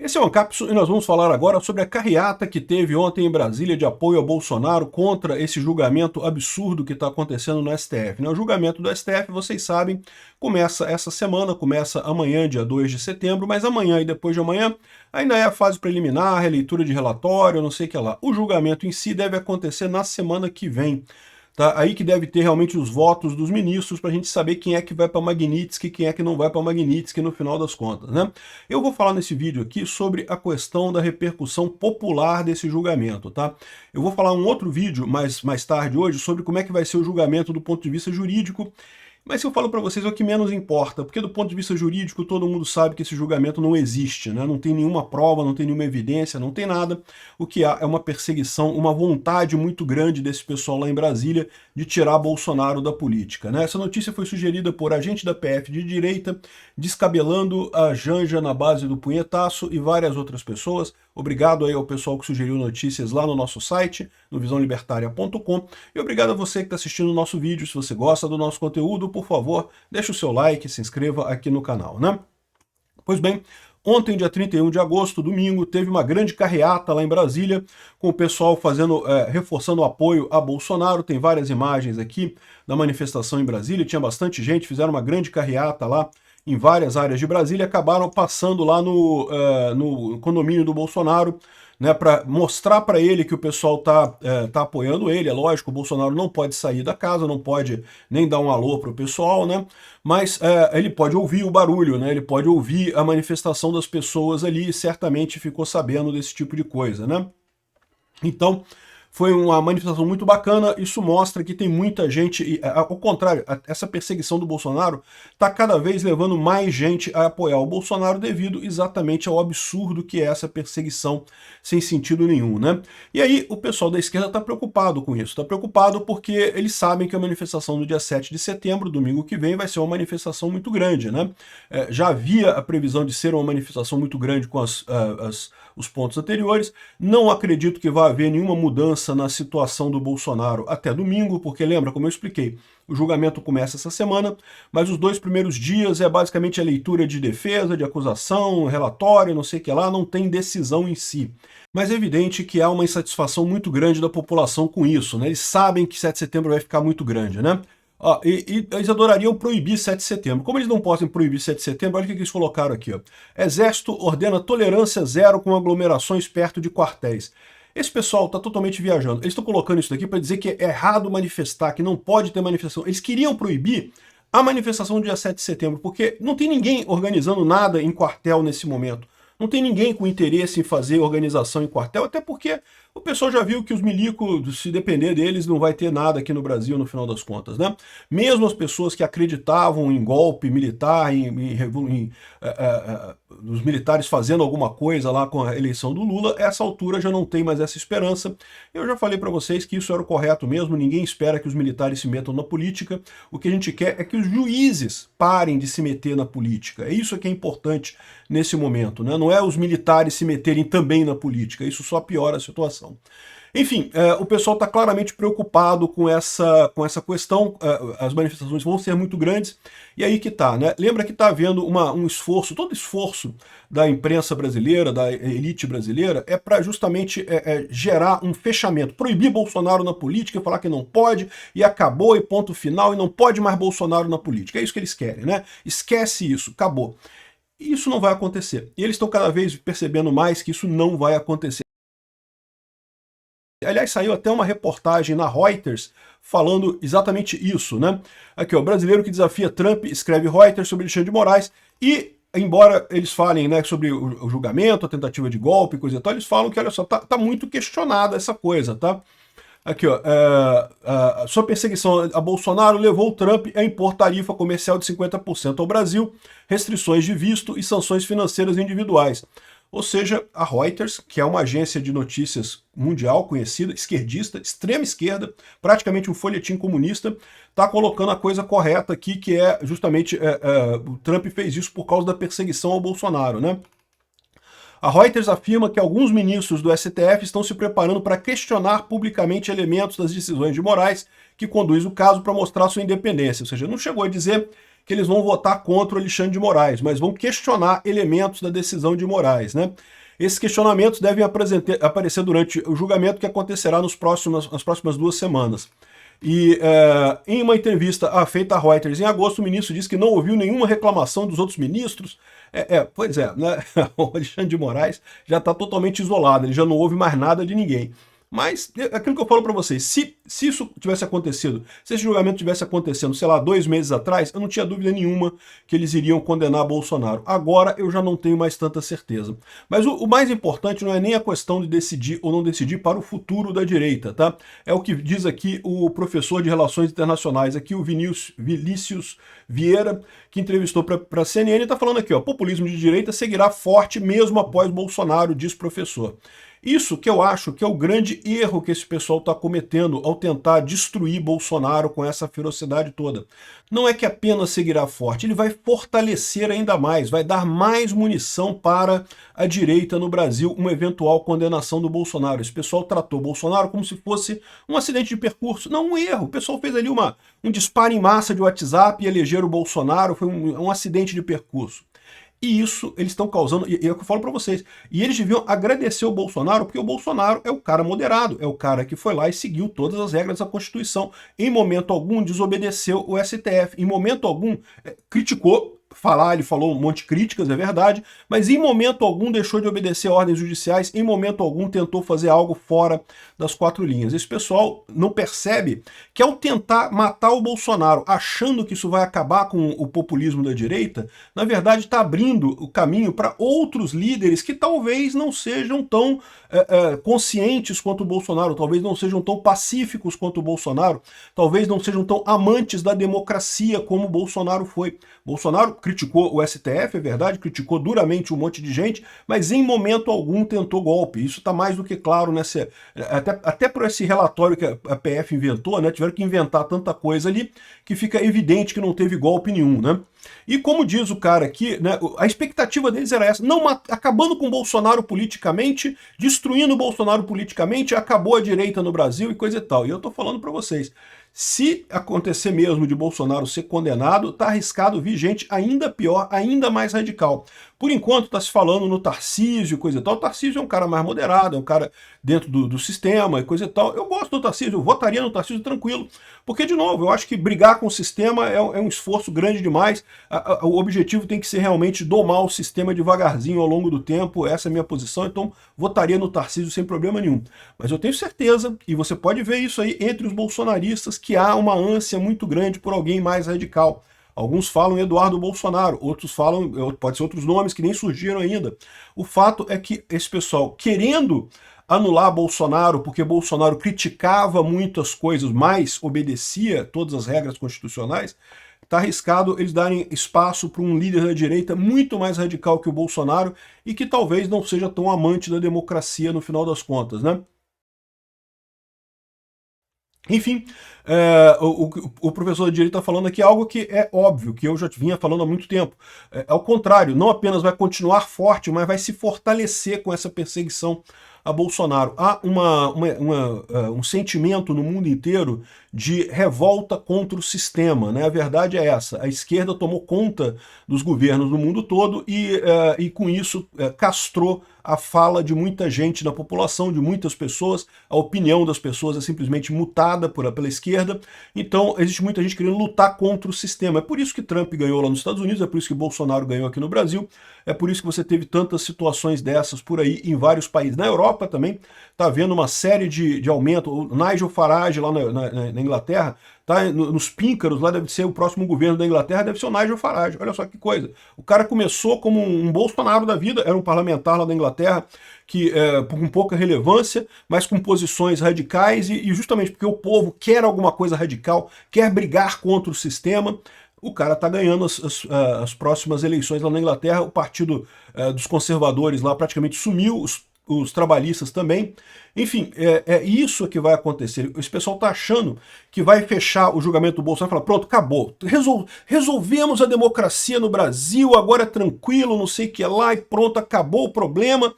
Esse é o Ancapsu e nós vamos falar agora sobre a carreata que teve ontem em Brasília de apoio ao Bolsonaro contra esse julgamento absurdo que está acontecendo no STF. O julgamento do STF, vocês sabem, começa essa semana, começa amanhã, dia 2 de setembro, mas amanhã e depois de amanhã ainda é a fase preliminar, releitura de relatório, não sei o que lá. O julgamento em si deve acontecer na semana que vem. Tá? Aí que deve ter realmente os votos dos ministros para a gente saber quem é que vai para Magnitsky e quem é que não vai para Magnitsky no final das contas, né? Eu vou falar nesse vídeo aqui sobre a questão da repercussão popular desse julgamento, tá? Eu vou falar um outro vídeo mais tarde hoje sobre como é que vai ser o julgamento do ponto de vista jurídico. Mas se eu falo para vocês é o que menos importa, porque do ponto de vista jurídico todo mundo sabe que esse julgamento não existe, né? Não tem nenhuma prova, não tem nenhuma evidência, não tem nada. O que há é uma perseguição, uma vontade muito grande desse pessoal lá em Brasília de tirar Bolsonaro da política, né? Essa notícia foi sugerida por agente da PF de direita, descabelando a Janja na base do punhetaço e várias outras pessoas. Obrigado aí ao pessoal que sugeriu notícias lá no nosso site, no visãolibertaria.com, e obrigado a você que está assistindo o nosso vídeo. Se você gosta do nosso conteúdo, por favor, deixe o seu like, se inscreva aqui no canal, né? Pois bem, ontem, dia 31 de agosto, domingo, teve uma grande carreata lá em Brasília, com o pessoal reforçando o apoio a Bolsonaro. Tem várias imagens aqui da manifestação em Brasília, tinha bastante gente, fizeram uma grande carreata lá em várias áreas de Brasília, acabaram passando lá no condomínio do Bolsonaro, né, para mostrar para ele que o pessoal tá apoiando ele. É lógico, o Bolsonaro não pode sair da casa, não pode nem dar um alô para o pessoal, né, mas ele pode ouvir o barulho, né, ele pode ouvir a manifestação das pessoas ali e certamente ficou sabendo desse tipo de coisa, né. Então, foi uma manifestação muito bacana. Isso mostra que tem muita gente, e, ao contrário, essa perseguição do Bolsonaro está cada vez levando mais gente a apoiar o Bolsonaro devido exatamente ao absurdo que é essa perseguição sem sentido nenhum, né? E aí o pessoal da esquerda está preocupado com isso, está preocupado porque eles sabem que a manifestação do dia 7 de setembro, domingo que vem, vai ser uma manifestação muito grande, né? Já havia a previsão de ser uma manifestação muito grande com os pontos anteriores. Não acredito que vai haver nenhuma mudança na situação do Bolsonaro até domingo, porque lembra, como eu expliquei, o julgamento começa essa semana, mas os 2 primeiros dias é basicamente a leitura de defesa, de acusação, relatório, não sei o que lá, não tem decisão em si. Mas é evidente que há uma insatisfação muito grande da população com isso, né? Eles sabem que 7 de setembro vai ficar muito grande, né? E eles adorariam proibir 7 de setembro. Como eles não podem proibir 7 de setembro, olha o que eles colocaram aqui. Ó. Exército ordena tolerância zero com aglomerações perto de quartéis. Esse pessoal está totalmente viajando. Eles estão colocando isso daqui para dizer que é errado manifestar, que não pode ter manifestação. Eles queriam proibir a manifestação do dia 7 de setembro, porque não tem ninguém organizando nada em quartel nesse momento. Não tem ninguém com interesse em fazer organização em quartel, até porque o pessoal já viu que os milicos, se depender deles, não vai ter nada aqui no Brasil no final das contas, né? Mesmo as pessoas que acreditavam em golpe militar, os militares fazendo alguma coisa lá com a eleição do Lula, essa altura já não tem mais essa esperança. Eu já falei para vocês que isso era o correto mesmo, ninguém espera que os militares se metam na política. O que a gente quer é que os juízes parem de se meter na política. É isso que é importante nesse momento, né? Não é os militares se meterem também na política, isso só piora a situação. Enfim, o pessoal está claramente preocupado com essa questão. As manifestações vão ser muito grandes, e aí que tá, né? Lembra que está havendo um esforço, todo esforço da imprensa brasileira, da elite brasileira, é para justamente gerar um fechamento, proibir Bolsonaro na política, falar que não pode, e acabou, e ponto final, e não pode mais Bolsonaro na política. É isso que eles querem, né? Esquece isso, acabou. Isso não vai acontecer. E eles estão cada vez percebendo mais que isso não vai acontecer. Aliás, saiu até uma reportagem na Reuters falando exatamente isso, né? Aqui, ó, brasileiro que desafia Trump, escreve Reuters sobre Alexandre de Moraes, e embora eles falem, né, sobre o julgamento, a tentativa de golpe, coisa e tal, eles falam que, olha só, tá muito questionada essa coisa, tá? Aqui, ó, sua perseguição a Bolsonaro levou o Trump a impor tarifa comercial de 50% ao Brasil, restrições de visto e sanções financeiras individuais. Ou seja, a Reuters, que é uma agência de notícias mundial conhecida, esquerdista, extrema esquerda, praticamente um folhetim comunista, está colocando a coisa correta aqui, que é justamente o Trump fez isso por causa da perseguição ao Bolsonaro, né? A Reuters afirma que alguns ministros do STF estão se preparando para questionar publicamente elementos das decisões de Moraes que conduz o caso para mostrar sua independência. Ou seja, não chegou a dizer que eles vão votar contra o Alexandre de Moraes, mas vão questionar elementos da decisão de Moraes, né? Esses questionamentos devem aparecer durante o julgamento que acontecerá nas próximas 2 semanas. E em uma entrevista feita à Reuters em agosto, o ministro disse que não ouviu nenhuma reclamação dos outros ministros. Pois é, né? O Alexandre de Moraes já está totalmente isolado, ele já não ouve mais nada de ninguém. Mas, aquilo que eu falo para vocês, se isso tivesse acontecido, se esse julgamento tivesse acontecendo, sei lá, 2 meses atrás, eu não tinha dúvida nenhuma que eles iriam condenar Bolsonaro. Agora eu já não tenho mais tanta certeza. Mas o mais importante não é nem a questão de decidir ou não decidir para o futuro da direita, tá? É o que diz aqui o professor de Relações Internacionais, aqui o Vinícius Vieira, que entrevistou para a CNN, está falando aqui, ó, populismo de direita seguirá forte mesmo após Bolsonaro, diz o professor. Isso que eu acho que é o grande erro que esse pessoal está cometendo ao tentar destruir Bolsonaro com essa ferocidade toda. Não é que apenas seguirá forte, ele vai fortalecer ainda mais, vai dar mais munição para a direita no Brasil, uma eventual condenação do Bolsonaro. Esse pessoal tratou Bolsonaro como se fosse um acidente de percurso. Não, um erro. O pessoal fez ali um disparo em massa de WhatsApp e elegeram o Bolsonaro, foi um acidente de percurso. E isso eles estão causando, e é o que eu falo para vocês, e eles deviam agradecer o Bolsonaro, porque o Bolsonaro é o cara moderado, é o cara que foi lá e seguiu todas as regras da Constituição. Em momento algum desobedeceu o STF, em momento algum criticou, ele falou um monte de críticas, é verdade, mas em momento algum deixou de obedecer ordens judiciais, em momento algum tentou fazer algo fora das 4 linhas. Esse pessoal não percebe que ao tentar matar o Bolsonaro, achando que isso vai acabar com o populismo da direita, na verdade está abrindo o caminho para outros líderes que talvez não sejam tão conscientes quanto o Bolsonaro, talvez não sejam tão pacíficos quanto o Bolsonaro, talvez não sejam tão amantes da democracia como o Bolsonaro foi. Bolsonaro criticou o STF, é verdade, criticou duramente um monte de gente, mas em momento algum tentou golpe. Isso está mais do que claro nessa... Até por esse relatório que a PF inventou, né? Tiveram que inventar tanta coisa ali que fica evidente que não teve golpe nenhum, né? E como diz o cara aqui, né, a expectativa deles era essa, não acabando com o Bolsonaro politicamente, destruindo o Bolsonaro politicamente, acabou a direita no Brasil e coisa e tal. E eu tô falando para vocês, se acontecer mesmo de Bolsonaro ser condenado, tá arriscado vir gente ainda pior, ainda mais radical. Por enquanto tá se falando no Tarcísio e coisa e tal. O Tarcísio é um cara mais moderado, é um cara dentro do sistema e coisa e tal. Eu gosto do Tarcísio, eu votaria no Tarcísio tranquilo. Porque, de novo, eu acho que brigar com o sistema é um esforço grande demais. O objetivo tem que ser realmente domar o sistema devagarzinho ao longo do tempo. Essa é a minha posição, então votaria no Tarcísio sem problema nenhum. Mas eu tenho certeza, e você pode ver isso aí entre os bolsonaristas, que há uma ânsia muito grande por alguém mais radical. Alguns falam Eduardo Bolsonaro, outros falam, pode ser outros nomes que nem surgiram ainda. O fato é que esse pessoal, querendo anular Bolsonaro, porque Bolsonaro criticava muitas coisas, mas obedecia todas as regras constitucionais, está arriscado eles darem espaço para um líder da direita muito mais radical que o Bolsonaro e que talvez não seja tão amante da democracia no final das contas, né? Enfim, o professor de direito está falando aqui algo que é óbvio, que eu já vinha falando há muito tempo. Ao contrário, não apenas vai continuar forte, mas vai se fortalecer com essa perseguição a Bolsonaro. Há um sentimento no mundo inteiro de revolta contra o sistema, né? A verdade é essa, a esquerda tomou conta dos governos no mundo todo e com isso castrou a fala de muita gente na população, de muitas pessoas, a opinião das pessoas é simplesmente mutada pela esquerda, então existe muita gente querendo lutar contra o sistema. É por isso que Trump ganhou lá nos Estados Unidos, é por isso que Bolsonaro ganhou aqui no Brasil, é por isso que você teve tantas situações dessas por aí em vários países. Na Europa também está havendo uma série de aumento. O Nigel Farage lá na Inglaterra, tá nos píncaros, lá deve ser o próximo governo da Inglaterra, deve ser o Nigel Farage. Olha só que coisa. O cara começou como um Bolsonaro da vida, era um parlamentar lá da Inglaterra, que com pouca relevância, mas com posições radicais, e justamente porque o povo quer alguma coisa radical, quer brigar contra o sistema, o cara está ganhando as próximas eleições lá na Inglaterra. O partido dos conservadores lá praticamente sumiu, os trabalhistas também. Enfim, é isso que vai acontecer. Esse pessoal está achando que vai fechar o julgamento do Bolsonaro e falar, pronto, acabou. Resolvemos a democracia no Brasil, agora é tranquilo, não sei o que lá, e pronto, acabou o problema.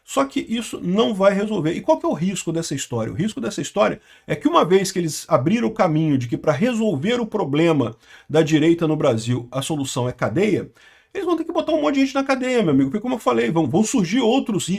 Só que isso não vai resolver. E qual que é o risco dessa história? O risco dessa história é que uma vez que eles abriram o caminho de que para resolver o problema da direita no Brasil a solução é cadeia, eles vão ter que botar um monte de gente na cadeia, meu amigo, porque como eu falei, vão surgir outros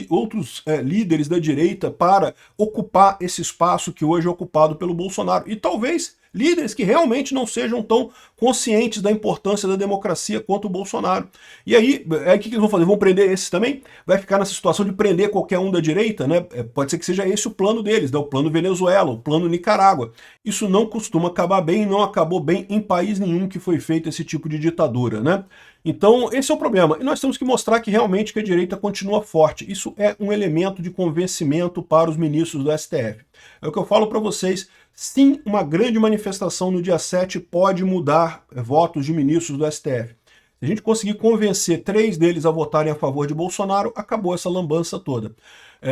líderes da direita para ocupar esse espaço que hoje é ocupado pelo Bolsonaro. E talvez líderes que realmente não sejam tão conscientes da importância da democracia quanto o Bolsonaro. E aí o que eles vão fazer? Vão prender esses também? Vai ficar nessa situação de prender qualquer um da direita, né? Pode ser que seja esse o plano deles, né? O plano Venezuela, o plano Nicarágua. Isso não costuma acabar bem, não acabou bem em país nenhum que foi feito esse tipo de ditadura, né? Então, esse é o problema. E nós temos que mostrar que realmente que a direita continua forte. Isso é um elemento de convencimento para os ministros do STF. É o que eu falo para vocês. Sim, uma grande manifestação no dia 7 pode mudar votos de ministros do STF. Se a gente conseguir convencer 3 deles a votarem a favor de Bolsonaro, acabou essa lambança toda.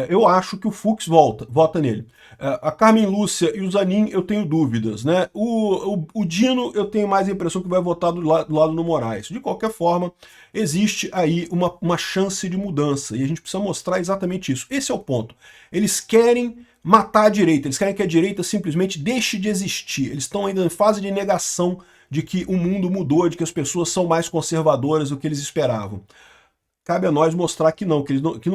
Eu acho que o Fux vota nele. A Carmen Lúcia e o Zanin eu tenho dúvidas, né? O Dino eu tenho mais a impressão que vai votar do lado do Moraes. De qualquer forma, existe aí uma chance de mudança e a gente precisa mostrar exatamente isso. Esse é o ponto. Eles querem matar a direita, eles querem que a direita simplesmente deixe de existir. Eles estão ainda em fase de negação de que o mundo mudou, de que as pessoas são mais conservadoras do que eles esperavam. Cabe a nós mostrar que não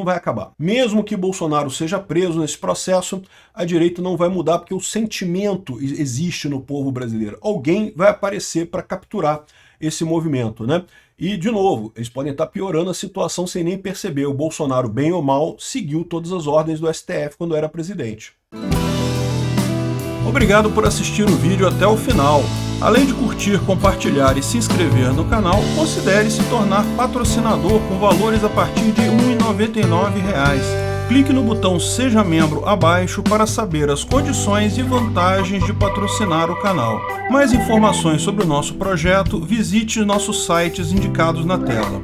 vai acabar. Mesmo que Bolsonaro seja preso nesse processo, a direita não vai mudar porque o sentimento existe no povo brasileiro. Alguém vai aparecer para capturar esse movimento, né? E, de novo, eles podem estar piorando a situação sem nem perceber. O Bolsonaro, bem ou mal, seguiu todas as ordens do STF quando era presidente. Obrigado por assistir o vídeo até o final. Além de curtir, compartilhar e se inscrever no canal, considere se tornar patrocinador com valores a partir de R$ 1,99. Clique no botão Seja Membro abaixo para saber as condições e vantagens de patrocinar o canal. Mais informações sobre o nosso projeto, visite nossos sites indicados na tela.